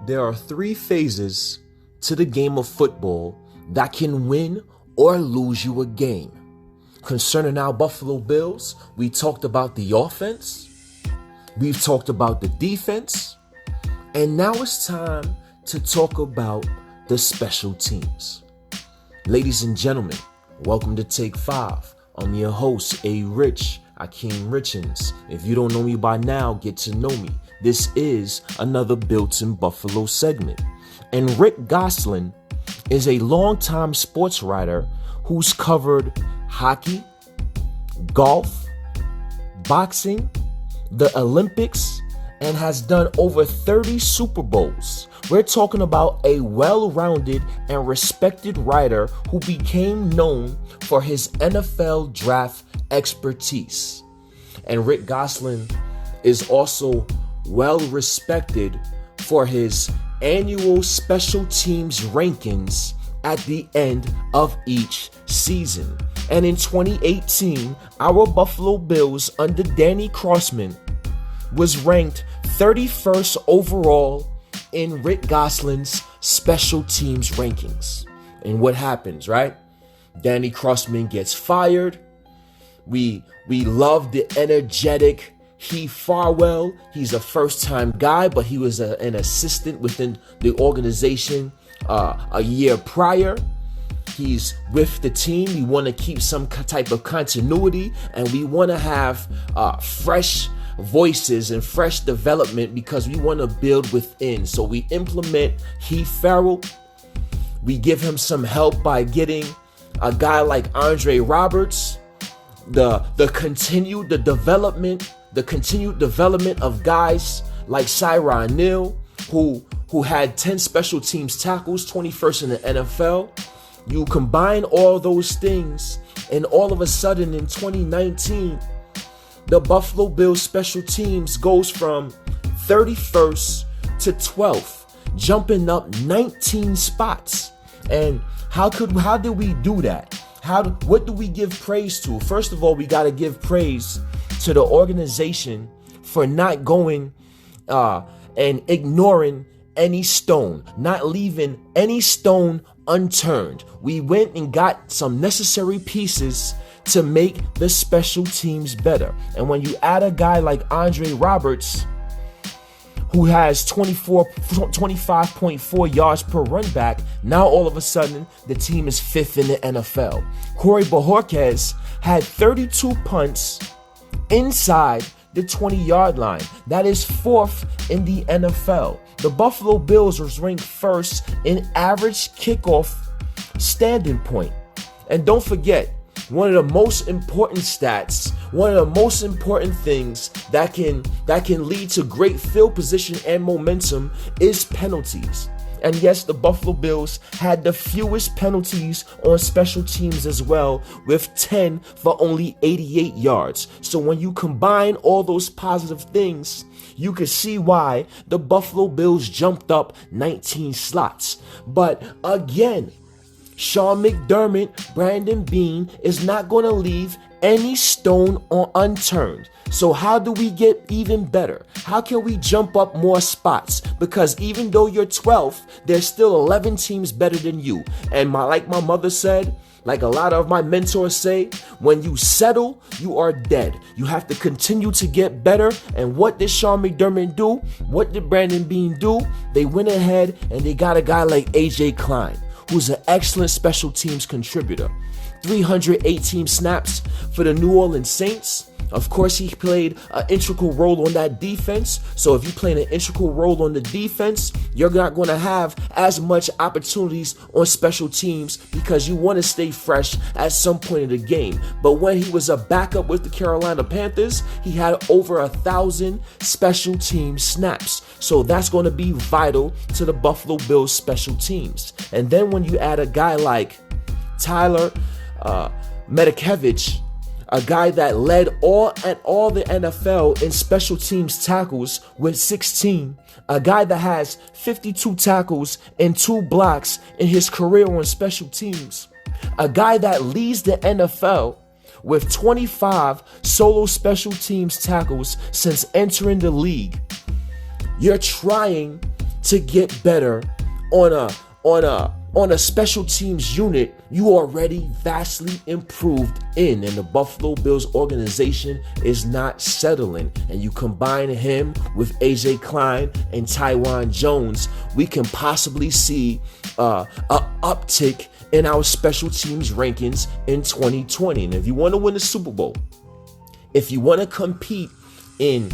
There are three phases to the game of football that can win or lose you a game. Concerning our Buffalo Bills, we talked about the offense, we've talked about the defense, and now it's time to talk about the special teams. Ladies and gentlemen, welcome to Take 5. I'm your host, ARich, Richens. If you don't know me by now, get to know me. This is another Built-in Buffalo segment. And Rick Gosselin is a longtime sports writer who's covered hockey, golf, boxing, the Olympics, and has done over 30 Super Bowls. We're talking about a well-rounded and respected writer who became known for his NFL draft expertise. And Rick Gosselin is also well respected for his annual special teams rankings at the end of each season. And in 2018, our Buffalo Bills under Danny Crossman was ranked 31st overall in Rick Gosselin's special teams rankings. And what happens, right? Danny Crossman gets fired. We love the energetic Heath Farwell. He's a first-time guy, but he was an assistant within the organization a year prior. He's with the team. We want to keep some type of continuity, and we want to have fresh voices and fresh development because we want to build within. So we implement Heath Farwell. We give him some help by getting a guy like Andre Roberts. The continued development of guys like Cyron Neal, who had 10 special teams tackles, 21st in the NFL. You combine all those things, and all of a sudden in 2019, the Buffalo Bills special teams goes from 31st to 12th, jumping up 19 spots. And how did we do that? What do we give praise to? First of all, we got to give praise to the organization for not going and ignoring any stone, not leaving any stone unturned. We went and got some necessary pieces to make the special teams better. And when you add a guy like Andre Roberts, who has 25.4 yards per run back, now all of a sudden the team is 5th in the NFL. Corey Bojorquez had 32 punts inside the 20-yard line. That is 4th in the NFL. The Buffalo Bills was ranked 1st in average kickoff standing point. And don't forget, one of the most important stats, one of the most important things that can lead to great field position and momentum is penalties. And yes, the Buffalo Bills had the fewest penalties on special teams as well, with 10 for only 88 yards. So when you combine all those positive things, you can see why the Buffalo Bills jumped up 19 slots. But again, Sean McDermott, Brandon Beane is not going to leave any stone unturned. So how do we get even better? How can we jump up more spots? Because even though you're 12th, there's still 11 teams better than you. And like my mother said, like a lot of my mentors say, when you settle, you are dead. You have to continue to get better. And what did Sean McDermott do? What did Brandon Beane do? They went ahead and they got a guy like AJ Klein, who's an excellent special teams contributor. 318 snaps for the New Orleans Saints. Of course, he played an integral role on that defense. So if you play an integral role on the defense, you're not going to have as much opportunities on special teams because you want to stay fresh at some point in the game. But when he was a backup with the Carolina Panthers, he had over 1,000 special team snaps. So that's going to be vital to the Buffalo Bills special teams. And then when you add a guy like Tyler Medikevich, a guy that led all the NFL in special teams tackles with 16, a guy that has 52 tackles and 2 blocks in his career on special teams, a guy that leads the NFL with 25 solo special teams tackles since entering the league. You're trying to get better on a special teams unit you already vastly improved in, and the Buffalo Bills organization is not settling, and you combine him with AJ Klein and Tywan Jones, we can possibly see a uptick in our special teams rankings in 2020. And if you want to win the Super Bowl, if you want to compete in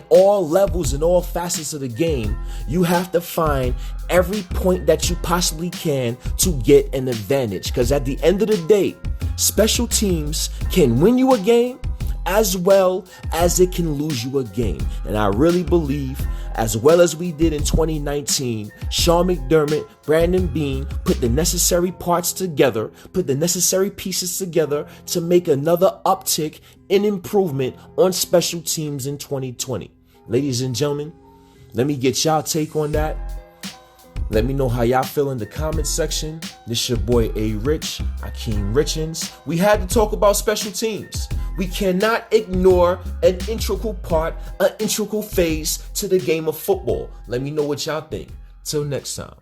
all levels and all facets of the game, you have to find every point that you possibly can to get an advantage. Because at the end of the day, special teams can win you a game as well as it can lose you a game. And I really believe, as well as we did in 2019, Sean McDermott, Brandon Beane put the necessary parts together, put the necessary pieces together to make another uptick in improvement on special teams in 2020. Ladies and gentlemen, let me get y'all take on that. Let me know how y'all feel in the comment section. This your boy ARich, Akeem Richens. We had to talk about special teams. We cannot ignore an integral part, an integral phase to the game of football. Let me know what y'all think. Till next time.